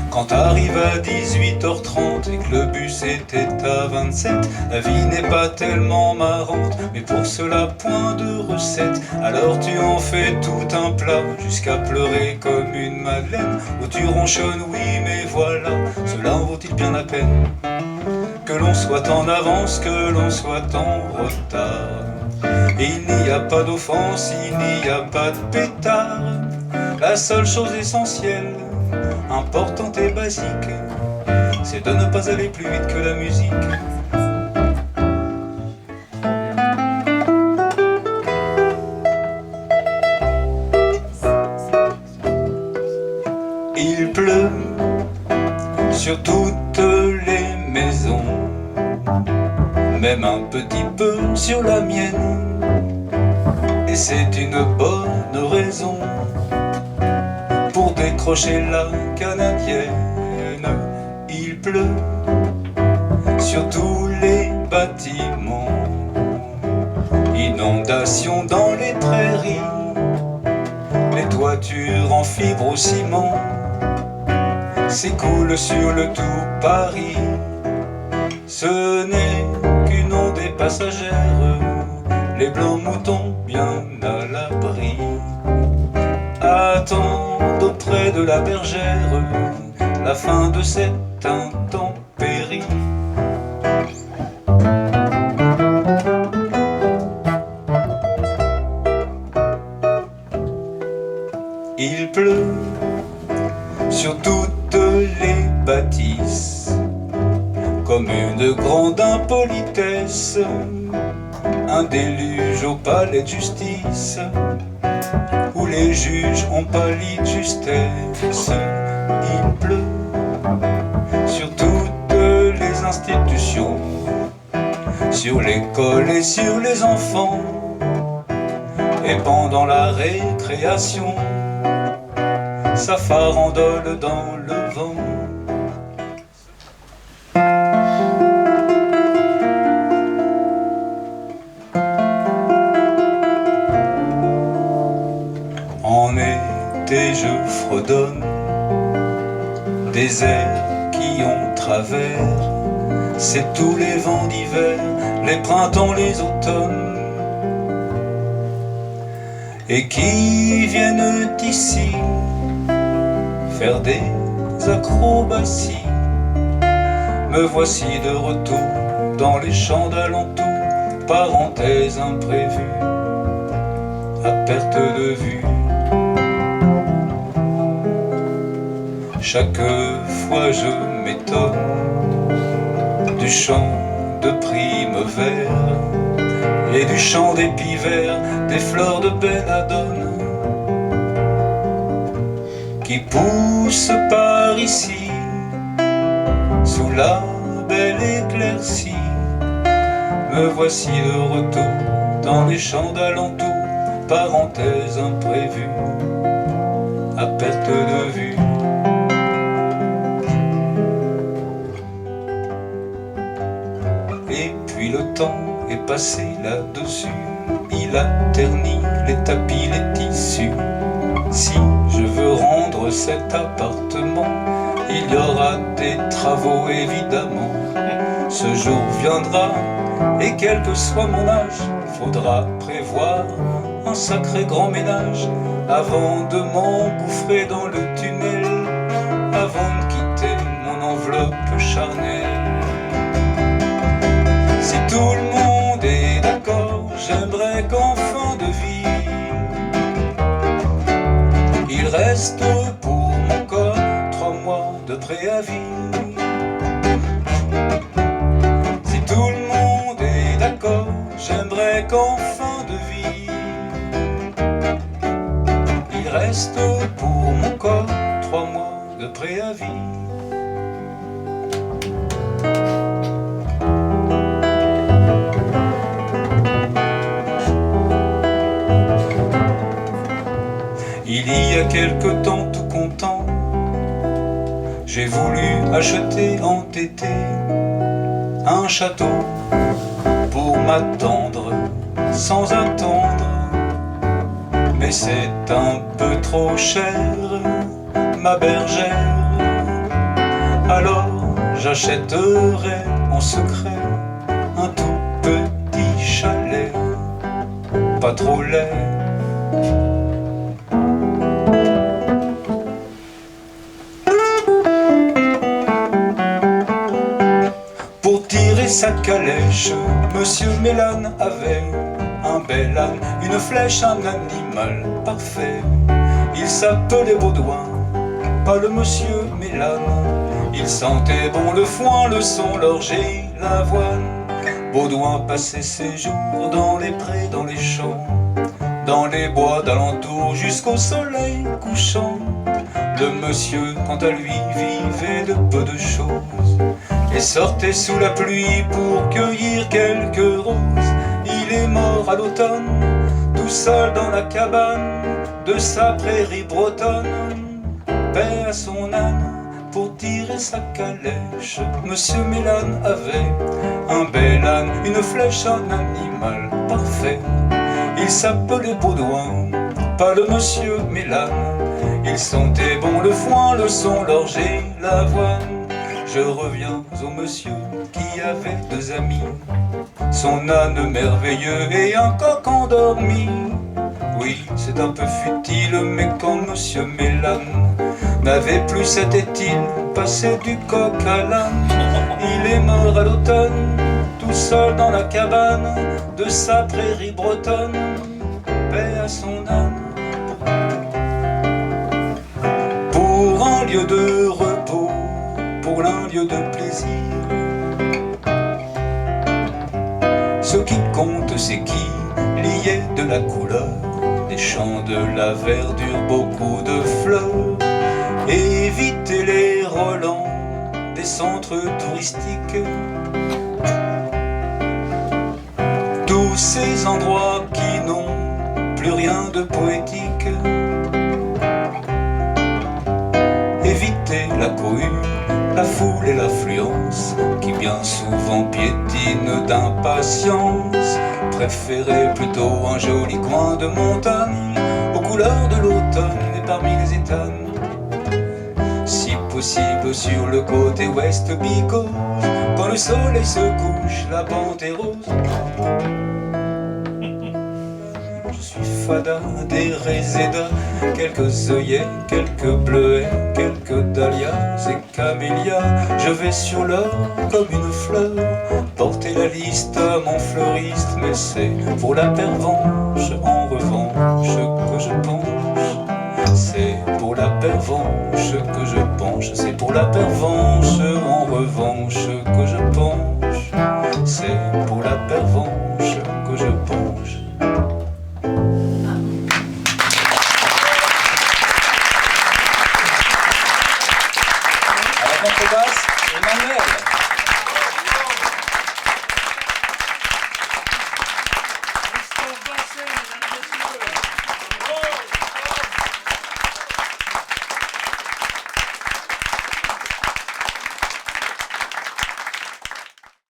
Quand t'arrives à 18h30 et que le bus était à 27, la vie n'est pas tellement marrante, mais pour cela point de recette. Alors tu en fais tout un plat, jusqu'à pleurer comme une madeleine, où tu ronchonnes, oui mais voilà, cela en vaut-il bien la peine? Que l'on soit en avance, que l'on soit en retard, et il n'y a pas d'offense, il n'y a pas de pétard. La seule chose essentielle, importante et basique, c'est de ne pas aller plus vite que la musique. Il pleut sur toutes les maisons, même un petit peu sur la mienne, et c'est une bonne raison pour décrocher la canadienne. Il pleut sur tous les bâtiments, inondation dans les prairies, les toitures en fibre au ciment s'écoulent sur le tout Paris. Ce n'est qu'une ondée passagère, les blancs moutons bien à l'abri attendent auprès de la bergère la fin de cette intempérie. Il pleut sur toutes les bâtisses comme une grande impolitesse, un déluge au palais de justice où les juges ont pâli de justesse. Il pleut sur toutes les institutions, sur l'école et sur les enfants, et pendant la récréation, ça farandole dans le vent. En été je fredonne des airs qui ont travers, c'est tous les vents d'hiver, les printemps, les automnes, et qui viennent ici faire des acrobaties. Me voici de retour dans les champs d'alentour, parenthèse imprévue, à perte de vue. Chaque fois je m'étonne du chant de Primevère et du chant d'épis verts, des fleurs de belladone qui poussent par ici sous la belle éclaircie. Me voici de retour dans les champs d'alentour, parenthèse imprévue, à perte de vue. Et puis le temps est passé là-dessus, il a terni les tapis, les tissus. Si je veux rendre cet appartement, il y aura des travaux évidemment. Ce jour viendra, et quel que soit mon âge, faudra prévoir un sacré grand ménage avant de m'engouffrer dans le tunnel, avant de quitter mon enveloppe charnelle. Si tout le monde est d'accord, j'aimerais qu'en fin de vie, il reste pour mon corps 3 mois de préavis. Si tout le monde est d'accord, j'aimerais qu'en fin de vie, il reste pour mon corps 3 mois de préavis. Il y a quelque temps, tout content, j'ai voulu acheter en été un château pour m'attendre sans attendre mais c'est un peu trop cher, ma bergère. Alors j'achèterai en secret un tout petit chalet, pas trop laid. Pour tirer sa calèche, Monsieur Mélane avait un bel âne, une flèche, un animal parfait. Il s'appelait Baudouin, pas le Monsieur Mélane. Il sentait bon le foin, le son, l'orge, l'avoine. Baudouin passait ses jours dans les prés, dans les champs, dans les bois d'alentour jusqu'au soleil couchant. Le monsieur, quant à lui, vivait de peu de choses et sortait sous la pluie pour cueillir quelques roses. Il est mort à l'automne, tout seul dans la cabane de sa prairie bretonne. Paix à son âne, pour tirer sa calèche, Monsieur Mélane avait un bel âne, une flèche, un animal parfait. Il s'appelait Baudouin, pas le Monsieur Mélane. Il sentait bon le foin, le son, l'orge et l'avoine. Je reviens au monsieur qui avait deux amis, son âne merveilleux et un coq endormi. Oui, c'est un peu futile, mais quand Monsieur Mélane n'avait plus, c'était-il, passé du coq à l'âne. Il est mort à l'automne, tout seul dans la cabane de sa prairie bretonne. Paix à son âne. Pour un lieu de repos, pour un lieu de plaisir, ce qui compte c'est qui y ait de la couleur, des champs, de la verdure, beaucoup de fleurs. Éviter les relents des centres touristiques, tous ces endroits qui n'ont plus rien de poétique. Éviter la cohue, la foule et l'affluence qui bien souvent piétine d'impatience. Préférer plutôt un joli coin de montagne aux couleurs de l'automne et parmi les étanes. Si possible sur le côté ouest Bicose, quand le soleil se couche, la pente est rose. Je suis fada des résédas, quelques œillets, quelques bleuets, quelques dahlias et camélias. Je vais sur l'or comme une fleur, porter la liste à mon fleuriste. Mais c'est pour la pervenche, en revanche, que je penche. C'est pour la pervenche que je penche, c'est pour la pervenche, en revanche, que je penche.